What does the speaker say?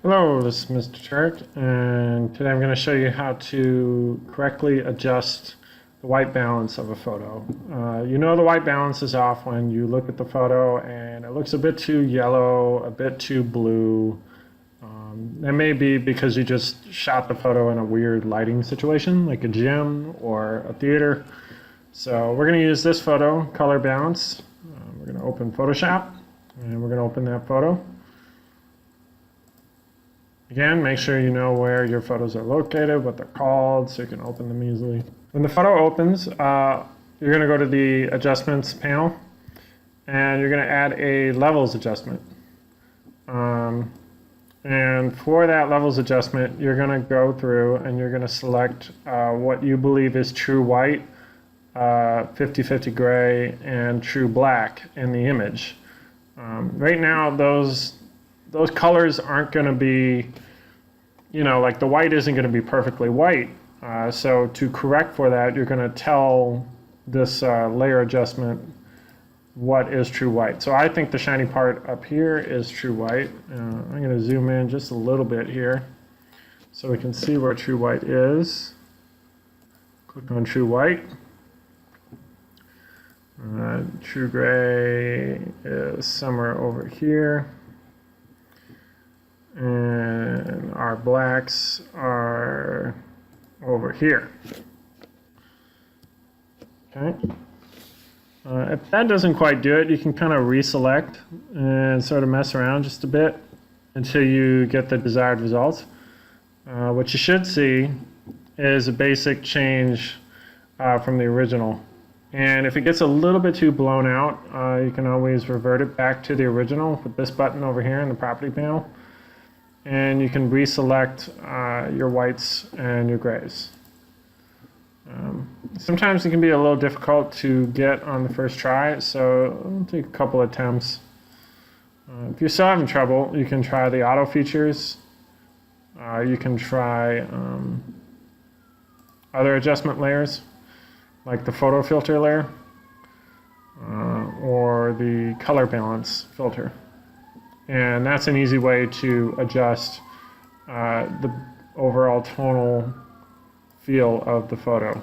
Hello, this is Mr. Turk, and today I'm going to show you how to correctly adjust the white balance of a photo. You know the white balance is off when you look at the photo and it looks a bit too yellow, a bit too blue. That may be because you just shot the photo in a weird lighting situation, like a gym or a theater. So we're going to use this photo, color balance. We're going to open Photoshop, and we're going to open that photo. Again, make sure you know where your photos are located, what they're called, so you can open them easily. When the photo opens, you're going to go to the Adjustments panel, and you're going to add a Levels adjustment. And for that Levels adjustment, you're going to go through and you're going to select what you believe is true white, 50-50 gray, and true black in the image. Right now, those colors aren't going to be, like the white isn't going to be perfectly white. So to correct for that, you're going to tell this layer adjustment what is true white. So I think the shiny part up here is true white. I'm going to zoom in just a little bit here so we can see where true white is. Click on true white. True gray is somewhere over here. And our blacks are over here. Okay. If that doesn't quite do it, you can kind of reselect and sort of mess around just a bit until you get the desired results. What you should see is a basic change from the original. And if it gets a little bit too blown out, you can always revert it back to the original with this button over here in the property panel. And you can reselect your whites and your grays. Sometimes it can be a little difficult to get on the first try, so it'll take a couple attempts. If you're still having trouble, you can try the auto features. You can try other adjustment layers, like the photo filter layer or the color balance filter. And that's an easy way to adjust the overall tonal feel of the photo.